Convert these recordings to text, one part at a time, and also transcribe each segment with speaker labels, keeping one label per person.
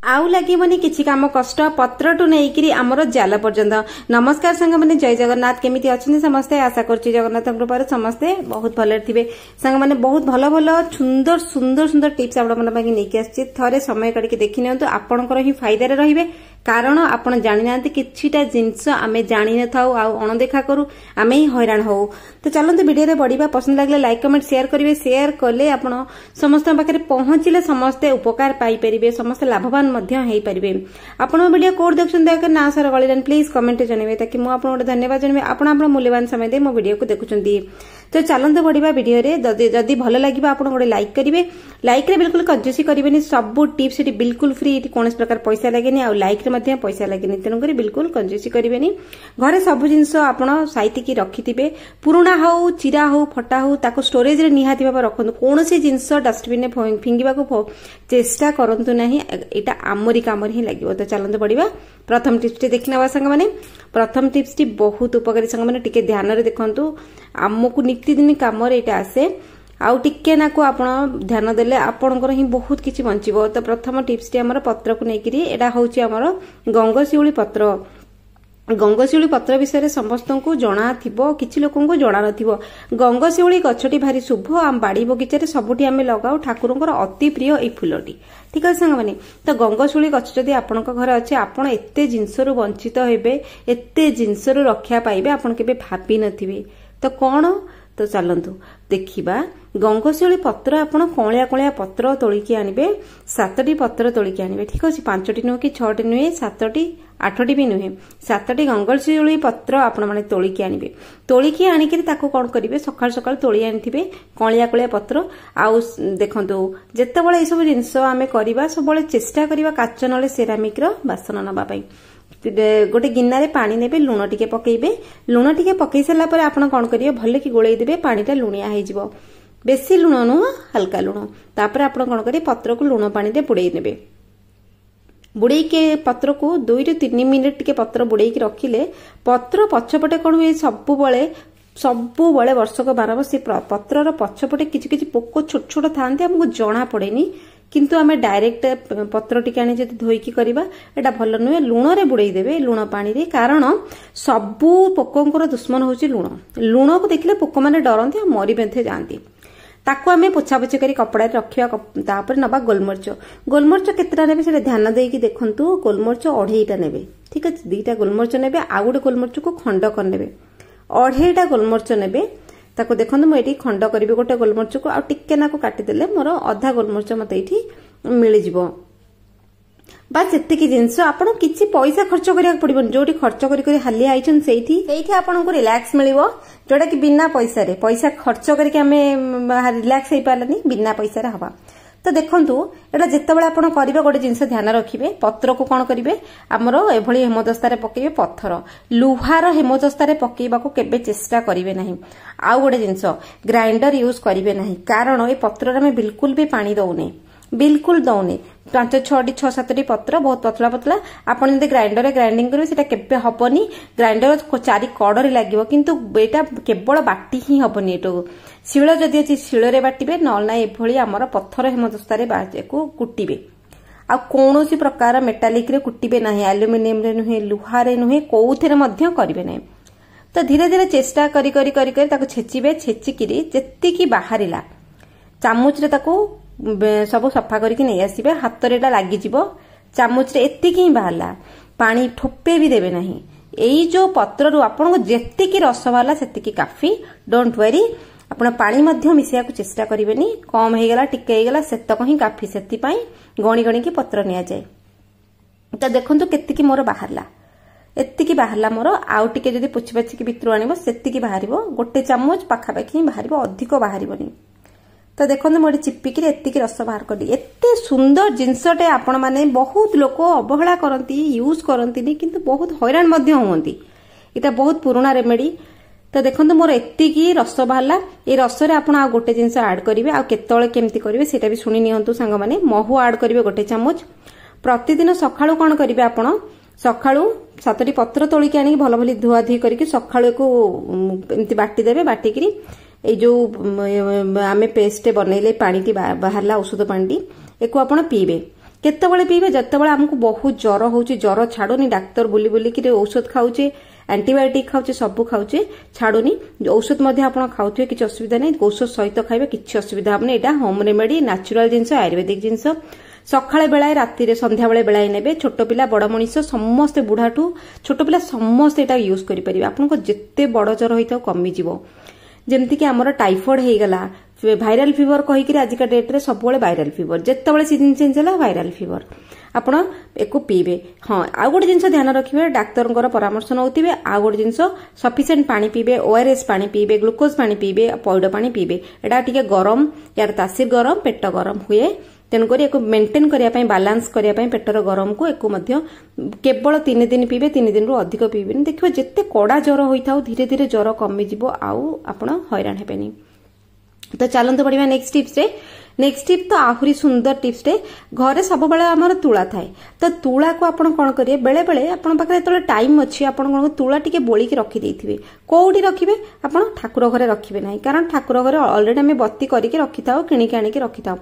Speaker 1: आउ लगे किसी काम कष्ट पत्र टू नहीं आमर जाल पर्यंत। नमस्कार सांग मैंने जय जगन्नाथ केमिति अच्छे समस्ते आशा करुच्ची जगन्नाथ कृपार समस्ते बहुत भले थे सांग मैंने बहुत भल भल सुंदर सुंदर सुंदर टिप्स आपकी आसी थे समय काढ़ी देखी नियंतु आपणकर ही फायदा रहिबे कारण आपण जानी ना किछिटा जिनस आमे जानी न थाउ आ अणदेखा करू आमे ही हैरान हो। तो चलते वीडियो रे बढ़िबा पसंद लागले लाइक कमेंट शेयर करिवे शेयर कले आपण समस्त पाखे पहुंचले समस्ते उपकार पाई परिबे समस्त लाभवान मध्य हेई परिबे। आपण वीडियो कोड देखछन देख ना सर गलिरन प्लीज कमेंट जणेबे ताकि मु आपण गोटे धन्यवाद जणेबे आपण आपण मूल्यवान समय दे मो वीडियो को देखुचंदी। तो चलते बढ़िबा वीडियो रे जदी भल लागिबा आपण गोटे लाइक करिवे लाइक रे बिल्कुल कंजूसी करिवेनी सब टिप्स एटी बिल्कुल फ्री एटी कोनस प्रकार पैसा लागेनी आ लाइक रे मध्य पैसा लागेनी तेनु करी बिल्कुल कंजूसी करिवेनी। घरे सब जिंस आपण साइति की रखिथिबे पुराना हो चिरा हो फटा हो ताको स्टोरेज रे निहाती भाबा रखंतु कोनोसी जिंस डस्टबिन ने फिंगिबा को चेष्टा करंतु नाही एटा आमरी कामर ही लागिवो। तो चलते बढ़िबा प्रथम टिप्स टी देखिनबा संग माने प्रथम टिप्स टी बहुत उपकारी संग माने टिके ध्यान रे देखंतु आमको नित्यदिन काम रे एटा आसे आउ टिके ना को आपण ध्यान देले आपणकर ही बहुत किछि बंचिबो। तो प्रथम टिप्स टी हमर पत्र को नेकिरी एटा होची हमर गंगशिउली पत्र। गंगशिउली पत्र विषय समस्त को जना थिबो किछि लोकन को जना नथिबो। गंगशिउली गछटी भारी शुभ आम बाड़ी बगीचा रे सबुठी आमे लगाउ ठाकुरंकर अति प्रिय ए फुलटी ठीक है सांग माने। तो गंगशिउली गछ जदि आपणक घर अछि आपण एते जिंसरु वंचित हेबे एते जिंसरु रक्षा पाइबे आपण केबे भाबी नथिबे। तो कौन तो चलतु देखा गंगशिउली पत्र आपण कलिया कलिया पत्र तोलिकी आनिबे 7टी पत्र तोलिकी आनिबे ठीक अछि 5टी नुहे कि 6टी नुहे 7टी 8टी भी नुहे 7टी गंगशिउली पत्र आपण माने तोलिकी आनिबे तोलिकी आनिकरी ताको कोन करिवे सकाळ सकाळ तोली आनिथिबे कलिया कलिया पत्र आउ देखंतु जेतेबेले ए सब जिंस आमे करिबा सबले चेष्टा करिबा काच नले सेरामिक रो बासन नबा पई गोटे गिन्ना पानी नेबे लुण टिके पकेइबे लुण टिके पकई सारा पर आपण कोन करिवे भले कि गोळेई देबे पानीटा लुणिया हे जिवो बेसी लुण नु हल्का लुण तापर आपण कोन करिवे पत्र को लुण पानी दे बुड़ेई नेबे बुड़ेई के पत्र को 2 ରୁ 3 मिनिट टिके पत्र बुड़ेई के रखिले पत्र पछपटे कोन हुए सबु बळे वर्षक 12 वर्ष पत्रर पछपटे किछि किछि पोको छोट छोट थांते हमको जणा पड़ेनी किंतु आमे डायरेक्ट पत्र टिके आनी जदि धोईकी करबा एटा भल नुहे लुण रे बुड़ेई देबे लुण पानी रे कारण सबु पोकंकर दुश्मन होची लुण लुण को देखले पोक माने डरंती आ मरी बेंथे जांती ताको आमे पोछा पोछी करी कपड़ा रे रखिया तापर नबा गोलमर्च केतरा नेबे से ध्यान देकी देखंतु गोलमर्च 2.5टा नेबे ठीक अछि 2टा गोलमर्च नेबे आ गुडे गोलमर्च को खंड कर नेबे 2.5टा गोलमर्च नेबे ताको देखंतु म एठी खंड करबे गोटे गोलमर्च को आ टिके ना को काटी देले मोर आधा गोलमर्च मते एठी मिल जिवो बस एते की जिंस आपण किछि पैसा खर्च करिया पड़िबन जोटी खर्च करी हाली आइछन सेठी आपण को रिलैक्स मिलिवो जोटा कि बिना पैसा खर्च करके हमें रिलैक्स हे पारलानी बिना पैसा रे हवा। तो देखंतु एटा जेतेबेला आपण करिवे गोटे जिंस ध्यान रखिबे पत्र को कोन करिवे हमरो एभली हेमदस्ता रे पकेइबे पत्थर लुहार हेमदस्ता रे पकेइबा को केबे चेष्टा करिवे नाही। आ गोटे जिंस ग्राइंडर यूज करिवे नाही कारण ए पत्र रे में बिल्कुल भी पानी दउने बिल्कुल दौने 5-6-7टी पत्र बहुत पतला पतला आपण जदि ग्राइंडर रे ग्राइंडिंग करिवे सेटा केबे हबनी ग्राइंडर चारि कड़रे लागिवो किंतु एटा केवल बाटी ही हबनी एटो शिळ जदि अछि शिळ रे बाटिबे नल ना एभली हमर पत्थर हेमदस्ता रे बाजेको कुटिबे आ कोनोसी प्रकार मेटालिक रे कुटिबे नाही एल्युमिनियम रे नुहे लुहा रे नुहे कोउथरे मध्य करिवे नाही। तो धीरे धीरे चेष्टा करी करी करी करी ताको छेचिबे छेचिकिरी जेत्ती की बाहरिला चामच रे ताको सब सफा करके नहीं आसबे हाथ रे लगी चामच रे एतिक ही बाहरला पानी ठोपे भी देवे नहीं एई जो पत्र रु आपन जेति की रस बाहरला सेति की काफी डोंट वरी आपण पानी मध्य मिसिया को चेष्टा करिवेनी कम हे गला टिके हे गला सेतक ही काफी सेति पई गणी गणी की पत्र निया जाय। तो देखंतु केति की मोर बाहरला एति की बाहरला मोर आउ टिके जदी पुछि पाछि की भितरु आनिबो सेति की बाहरिबो गोटे चामच पाखा पाखी बाहरिबो अधिक बाहरिबोनी। तो देखो मोटे चिपिकी एतिकी रस बाहर कर एते सुंदर जिनसटे आपण माने बहुत लोक अवहेला करती यूज करती किंतु बहुत हैरान मध्य होती इटा बहुत पुराना रेमेडी। तो देखो मोर एतिकी रस बाहरला ए रस रे आपण आ गोटे जिंस ऐड करिवे आ केतळे केमती करिवे सेटा भी सुनि नियंतु सांग माने महू ऐड करिवे गोटे चामच प्रतिदिन सखाळु कोन करिवे आपण सखाळु 7टी पत्र तोलिकी आनी भल भली धुआ धुई करके सखाळु को एमती बाटी देबे बाटिकरी ए जो आमे पेस्ट बनैले पानी टी बाहरला औषध पानी टी एको आपण पीबे केतेबेले पीबे जेतेबेले हमको बहुत ज्वर होउची ज्वर छाडुनी डाक्टर बुली बुली कि औषध खाउचे एंटीबायोटिक खाउचे सब खाउचे छाडुनी औषध मध्ये आपण खाउथे किछ असुविधा नै औषध सहित खाइबे किछ असुविधा हमने एटा होम रेमेडी नेचुरल जिंस आयुर्वेदिक जिंस सकाळे बेलाय राती रे संध्या बेले बेलाय नेबे छोट पिला बड़ मनीष समस्त बुढ़ाठू छोट पिला समस्त एटा यूज करि परिबे आपन को जत्ते बड़ ज्वर होइतो कमी जीवो जेमति कि हमर टाइफॉइड हे गला भाइरल फीवर कहि कि आजिका डेट रे सब बेले वायरल फीवर जत्ते सीजन चेंज होला वायरल फीवर आपण एको पीबे हां आ गोटे जिंस ध्यान रखिबे डाक्टर परामर्श नउतिबे आ गोटे जिंस सफिशिएंट पानी पीबे ओआरएस पानी पीबे ग्लूकोज पानी पीबे पौड पानी पीबे एटा टिके गरम यार तासीर गरम पेट गरम हुए तेणुक मेंटेन करने बालांस करने पेटर गरम को एक केवल 3 दिन पीबे 3 दिन रु अधिक पीबे देखिए जिते कड़ा ज्वर होता धीरे धीरे ज्वर कमिज आउ आप हैरान हेबेनी। तो चलते बढ़िया नेक्स्ट टिप्स रे नेक्स्ट टिप तो आहुरी सुंदर टिप्स रे घरे सब बेले हमर तुला थाए तो तुला को आपण कोन करिए बेले बेले आपण पाखरे तले टाइम अछि आपण कोन तुला टिके बोली के रखि देथिबे कोउडी रखिबे आपण ठाकुर घरे रखिबे नाही कारण ठाकुर घरे ऑलरेडी हमें बत्ती करिके रखिताओ किणी के आनी के रखिताओ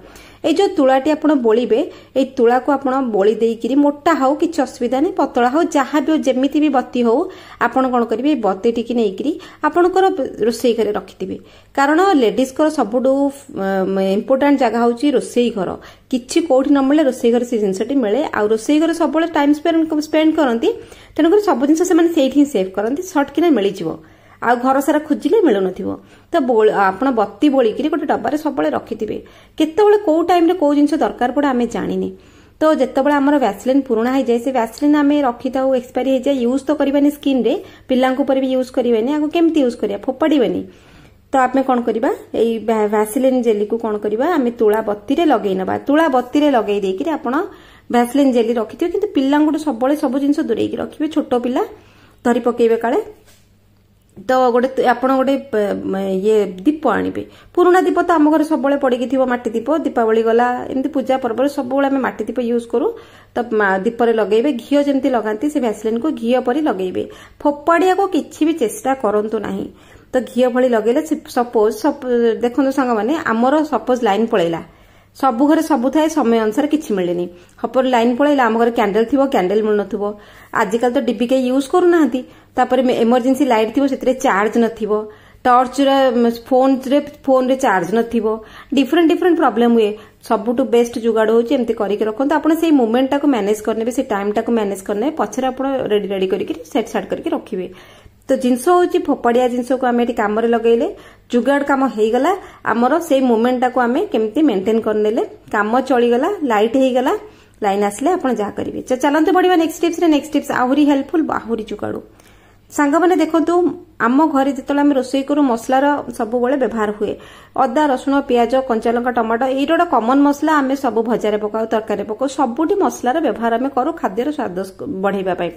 Speaker 1: ए जो तुलाटी आपण बोलिबे ए तुला को आपण बोली देइकिरी मोटा हाउ कि असुविधा नहीं पतला हाउ जहाँ भी जेमिति भी बत्ती हो आपण कोन करिवे बत्ती टिकी नेइकिरी आपण को रोसई घरे रखिथिबे कारण लेडीज को सबुडू इंपोर्टेंट जगह हूँ रोसई घर किछि कोठी न मिले रोसई घर से जिनसटी मिले आ रोसई घर सब टाइम स्पेंड करती तेणुक सब जिन से सेव करती सर्ट किना मिल जाव आ घर सारा खोजिले मिलु नथिबो तो आपण बत्ती बोलिकी गोटे डब्बारे सब रखिथिबे केतेबेले को टाइम रे को जिंस दरकार पड़े आमे जानिनी तो जेतेबेले हमर वैसलिन पुराना हो जाए से वैसलिन आमे रखिताउ एक्सपायरी हो जाए यूज तो करबानी स्किन रे पिल्लांको पर भी यूज करबानी आगो केमती यूज करिया फोपाडीबानी तो आमे कोन करिबा एई वैसलिन जेली को कोन करिबा आमे तुळा बत्ती रे लगेई नबा तुळा बत्ती रे लगेई देकी आपण वैसलिन जेली रखिथिबे किंतु पिल्लांको सबले सब जिंस दूरेई की रखिबे छोटो पिल्ला धरी पकेइबे काले तो गोटे आपण गोटे ये दीप आनिबे पुराना दीप तो आम घर सब पड़ी थी माटी दीप दीपावली गला एमती पूजा पर्व सब माटी दीप यूज करूँ तो दीप लगेबे घी जमती लगाती से वैसलिन को घी परी लगेबे फोपाड़िया को किसी भी चेष्टा करंतु नहीं तो घी भली लगेले सपोज देखो सांग मैंने आमर सपोज लाइन पड़ेगा सबु घरे सबु थाए समय अनुसार किछि मिलेनी हपर लाइन पळैला आम घरे कैंडल थिबो कैंडल मिल नथिबो आजिकल तो डिबी के यूज करू नाहंती तापर इमरजेंसी लाइट थिबो सेतरे चार्ज नथिबो टॉर्च रे फोन रे चार्ज नथिबो डिफरेंट डिफरेंट प्रॉब्लम हुए सबुटू बेस्ट जुगाड़ होची एमती करिके रखंत आपण सेही मोमेंट टाको मैनेज करनेबे से टाइम टाको मैनेज करने पछरे आपण रेडी रेडी करिके सेट साट करके रखिबे तो जिनस होची फोपाड़िया जिनस को आमे काम लगेले जुगाड़ काम हो गला आमर से मोमेंट टाको आमे केमती मेंटेन करनेले काम चलीगला लाइट हो गला लाइन आसले आपण जा करिवे चलते बढ़िया नेक्स्ट टिप्स आहुरी हेल्पफुल आहुरी जुगाड़ू सांग मैंने देखु आम घरे जिते आम रोसई करूँ मसलार सब व्यवहार हुए अदा रसुण पियाज कंचा लंका टमाटो ये गोटे कमन मसला आम सब भजा पकाऊ तरकारी पकाऊ सबुठी मसलार व्यवहार आम करूँ खाद्यर स्वाद बढ़ाइबा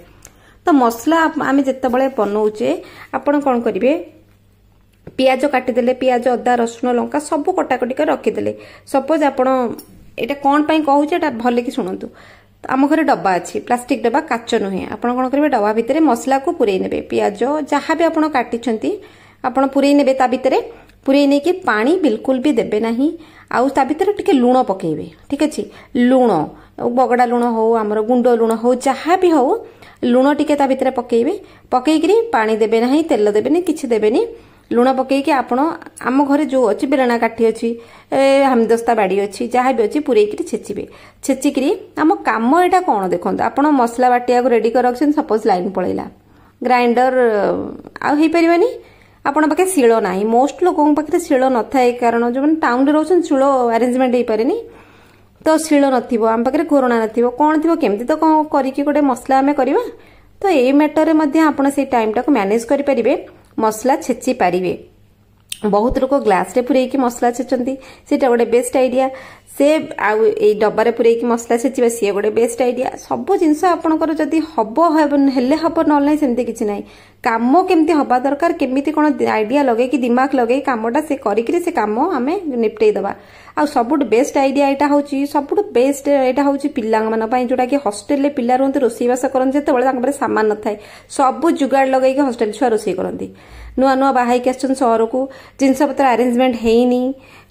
Speaker 1: तो मसला आम जिते बनाऊे आपण कौन करेंगे पियाज काटिदेले पियाज अदा रसुण लंका सब कटाकटी कर रखिदेले सपोज आपण यहाँ कौन कहूँ भल कि शुणु आम घरे डब्बा अच्छी प्लास्टिक डब्बा काच नुहे आप करेंगे डब्बा भितर मसला को पुरई ने पियाज जहाँ भी आप काटिछंती आपण पुरई ने भितर पुरई नहीं कि पानी बिल्कुल भी देबे नहीं आउ ता भितर टिके लुण पकेइबे ठीक अछि लुण बगड़ा लुण हो आमर गुंड लुण हो जहाँ भी हो लुण टिके ता भितर पकेइबे पकेइकरी पानी देबे नहीं तेल देबेनी किछि देबेनी लुण पकईकि आपण आम घरे जो अच्छी बेलना काठी अच्छी हमदस्ता बाड़ी अच्छी जहाँ भी अच्छी पुरैकि छेचिबे छेचिकी आम कम यहाँ कौन देखो आप मसला बाटिया को रेडी कर रखिन सपोज लाइन पलैला ग्राइंडर आउ पारे आपण पाखे शिल ना मोस्ट लोकों पाखे शिल न थाए कारण जो टाउन रोचन शिल आरेंजमेंट हो पारे तो शिल नथिबो आम पाखे घोरणा नथिबो कौन थी केमती तो कौन करके गोटे मसला आम करवा तो ये मैटर में आपण से टाइम टाक मैनेज करें मसला छेची पारिबे बहुत लोग ग्लास रे पुरैकी मसला छेचंती सेटा गोटे बेस्ट आइडिया से ए डब्बारे पुरैकी मसला छेचिबा सी गोटे बेस्ट आइडिया सब जिनस आपनकर जदी हबो हेले हबो न नै सेमते किछि नै काम केमती हबा दरकार केमिति कोन आइडिया लगे कि दिमाग लगे कामटा से करिकरी से काम आमे निपटै दबा आ सबुट बेस्ट आइडिया एटा होची सबुट बेस्ट एटा होची पिल्ला मन पई जोटा कि हॉस्टल ले पिल्ला रहंते रोसईवास करन जेते बळे तांकर सामान न थाए सब जुगाड़ लगे कि हॉस्टल छुआ रोसई करंती नुआ नुआ बाहाई के आछन सहर को जिनस पत्र अरेंजमेंट हेइनी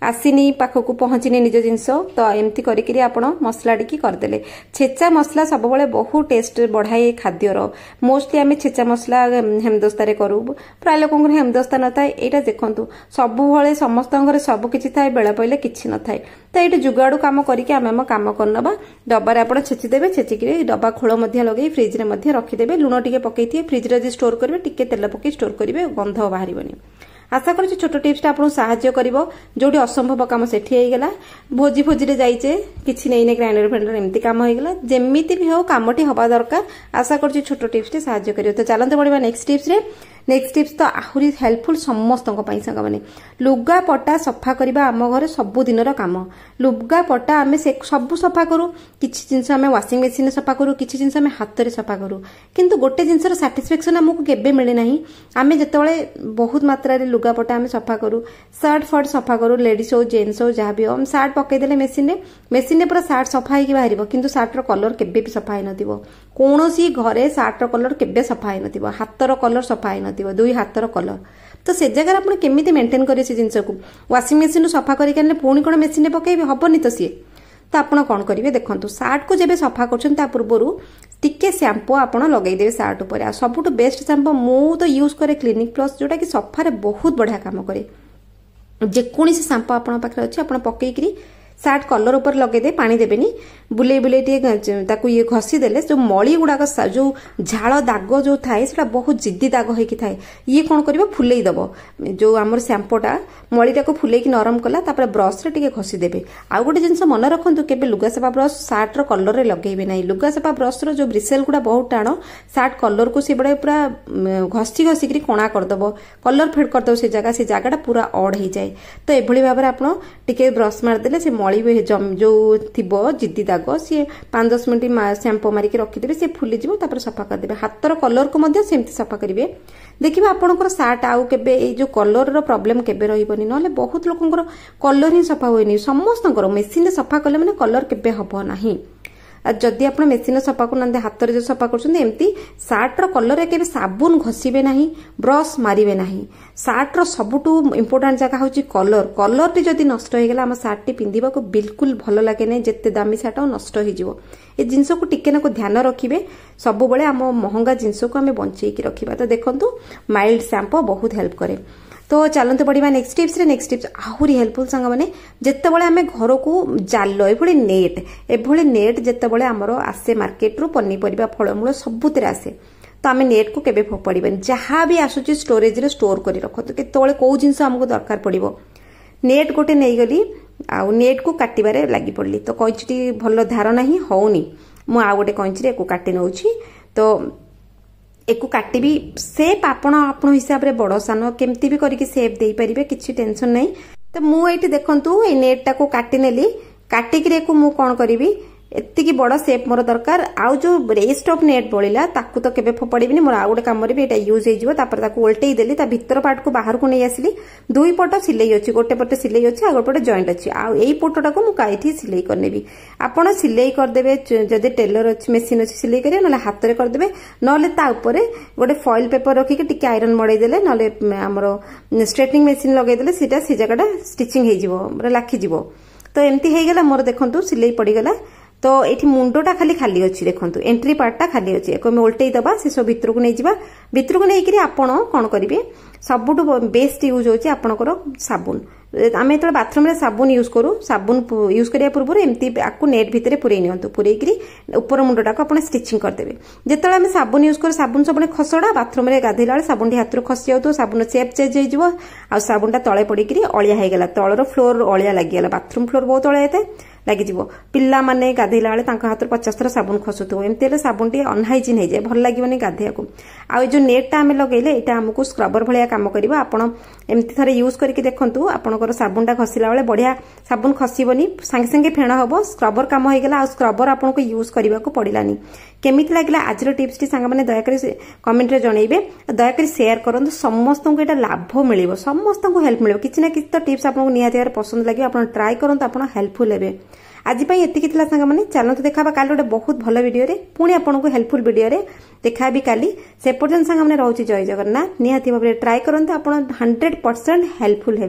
Speaker 1: आसीनी पाखक पहुँचनी निज जिनस तो एमती करी आपण मसला टी करदे छेचा मसला सब बड़े बहुत टेस्ट बढ़ाए खाद्यर मोस्टली आम छेचा मसला हेमदस्ता करूँ प्राय लोक हेमदस्ता न था यहाँ देखूँ सब समस्त सबकि थाए बेला पड़े कि न थाए तो ये जुगाड़ू कम करके आम कम करनबा डब्बार आप छेचिदेवे छेचिकी डब्बा खोल लगे फ्रिज में रखिदेवे लुण टे पकई फ्रिज रे स्टोर करेंगे टिके तेल पकई स्टोर करेंगे गंध बाहर आशा कर छोट टिप्सटा आपको साहाय्य करिवो जोटी असंभव काम सेठी होईगला भोजी भोजी रे जाइचे किछि नै ग्राइंडर फेंडर एमती काम होईगला जेमिति भी हो कामटी हवा दरकार आशा कर छोट टिप्स साहाय्य करिवो तो चलते बढ़िया नेक्स्ट टिप्स तो आहुरी हेल्पफुल समस्त सांग मैंने लुगा पटा सफा करबा आम घर सब दिन काम लुगा पटा आम सब सफा करूँ किसी जिनस आम वाशिंग मशीन सफा करूँ किसी जिनस आम हाथ में सफा करूँ किंतु गोटे जिनसर साटिस्फैक्शन आमको केबे मिले ना आम जिते बहुत मात्रा लुगापटा आम सफा करूँ सर्ट फर्ट सफा करूँ लेडीज हो जेन्ट्स हो जहाँ भी हो हम सार्ट पकईदे मेसीन पूरा सार्ट सफा होगी बाहर किंतु सार्टर कलर केबे भी सफा हो कौन घरे सार्टर कलर केबे सफा हो हाथर कलर सफा हो दुई हाथर कलर तो से जगह आप केमी मेंटेन करेंगे से जिनस को वाशिंग मशीन सफा करके पुणी कौन मेसीन पकईबे हबनी तो सी तो आप कौन करेंगे देखो सार्ट को जब सफा कर पूर्व टिके शैम्पू आप लगेदेवे सार्ट उपर सबुठ बेस्ट शैम्पू मु तो यूज करे क्लिनिक प्लस जोटा कि सफारे बहुत बढ़िया काम करे जेकोसी शैम्पू आप अच्छे आप पकईकरी सार्ट कलर ऊपर लगेदे पानी देवेनी बुले बुले ये घसी देले जो मली गुड़ाक जो झाड़ दाग जो थाए से बहुत जिद्दी दाग होकी थाए ये कौन कर फुले दब जो आम शैम्पूटा मलीटा को फुले नरम कला ब्रश रे घसी देवे आउ गोटे जिन मन रखु केबे लुगा सफा ब्रश सार्ट कलर रे लगेबे ना लुगा सफा ब्रश जो ब्रिसेल गुड़ा बहुत टाण सार्ट कलर को सी बड़े पूरा घसी घसिकी कणा करदब कलर फेड करदब से जगह पूरा अड हो जाए तो यह भाव में आप ब्रश मारिदेले से मली जो थी जिद्दी दाग सी 5-10 मिनट शैम्पू मारिक रखिदेवे सी फुलीज सफा करदे हाथर कलर को सेमती सफा करेंगे देखिए आपंकर सार्ट आउ के जो कलर प्रॉब्लम केबे रही ना बहुत लोकंर कलर ही सफा हुए समस्त मेसीन सफा कले मैंने कलर केबे हब ना जदि आप मेसीन सफा करना हाथ में जो सफा करमती सार्टर कलर के साबुन घसीबे ना ब्रश मारे ना सार्टर सबुठ इम्पोर्टाट जगह हूँ कलर कलर टी जदि नष्ट हो गला आम सार्ट टी पिंधिबा को बिल्कुल भल लगे ना जिते दामी सार्ट नष्ट हो जिनस को टिके ना ध्यान रखिए सब बड़े आम महंगा जिनस को आम बंचेकी रखा तो देखो माइल्ड शैम्पू बहुत हेल्प करे तो चलते बढ़िया नेक्स्ट टिप्स आहुरी हेल्पफुल सांग मैंने जिते बड़े आम घर को जाल एभली नेट जिते आमर आसे मार्केट रू पनीपरिया फलमूल सबुतिर आसे तो आम नेट को केबे फोपाड़ीबानी जहाँ भी आसूची स्टोरेज रे स्टोर करी रखत केतबेले कौ जिनस आमको दरकार पड़िबो नेट गोटे नहीं गली आउ नेट को काटिबारे लागि पड़ली तो कैंची भल धार नहीं होनी मु आ गोटे कैंची रे काटी नउछि तो एक काटिबी सेप आपण हिसाब रे बड़ सान केमती भी करके सेप दे पारिबे किछि टेंशन नहीं तो मु एठी देखंतु ए नेट टाको काटी नेली काटिक रे को मु कोन करिवि एतिकी बड़ सेप मोर दरकार आउ जो रेस्ट ऑफ नेट बळिला ताकू तो केबे फोपाड़ीबिनी मोर आ गोटे काम रे एटा यूज हे जिवो तापर ताकू उल्टेई देली ता भीतर पार्ट को बाहर को नै आसिली दुई पट सिलाई अछि गोटे पट सिलाई अछि आ गोटे पट जॉइंट अछि आ एई पटटा को मु काइठी सिलाई करनेबी आपण सिलाई कर देबे जदि टेलर अछि मशीन अछि सिलाई करिया नले हाथ रे कर देबे नले ता ऊपर गोटे फॉइल पेपर रखी के टिके आयरन मडै देले नले हमरो स्ट्रेटनिंग मशीन लगै देले सीटा सी जगहटा स्टिचिंग हे जिवो लाखी जिवो तो एमती हे गेला मोर देखंतु सिलाई पड़ी गेला तो ये मुंडटा खाली खाली अच्छी देखो एंट्री पार्टा खाली अच्छी एक उल्टे दबा से सब भितर को नहीं जावा भितर को नहीं आपण कौन करेंगे सबुठ बेस्ट यूज होची आपनकर साबुन आम जो बाथरूम रे साबुन यूज करूँ साबुन यूज करिया पूर्व एमती आपको नेट भितर पुरई नियंतु पुरईकरी ऊपर मुंडटा को आप स्टिचिंग करदेवे जिते आम साबुन यूज कर साबुन सब खसड़ा बाथरूम रे गाधेला साबुन टी हाथ खसी जाऊ साबुन सेप चेंज हो साबुनटा तले पड़िकी अलिया होगला तलर फ्लोर अलिया लगिगला बाथरूम फ्लोर बहुत अलिया था लगे पिला माने गाधेला हाथ 50 थर साबुन खसुव एमती साबुन टी अनहाइजिन हो जाए भल लगे गाधेया को आ जो नेटा आम लगेले यहाँ आमको स्क्रबर भाया काम कर एमती थे यूज करके देखूँ आपंकर साबुनटा घसीला बेले बढ़िया साबुन खसबनी सांगे सांगे फेण हम स्क्रबर कम होगला आ स्क्रबर आपको यूज करने को पड़ानी केमी लगे आज टिप्स टी सांग मैंने दयाक कमेंट रे जनइबे दयाक शेयर करूँ समस्त को यहाँ लाभ मिल समस्त को हेल्प मिल कि किसी तो टिप्स आपको निहाती पसंद लगे आप ट्राए करूँ आप हेल्पफुल हे आज एतिकी थिला सांग मैंने चलते देखा काली गोटे बहुत भल वीडियो रे पुणी आपको हेल्पफुल वीडियो रे देखा भी काली से पर्यंत सांग मैंने रोचे जय जगन्नाथ निहाती भाव ट्राए करते आप 100% हेल्पफुल हे।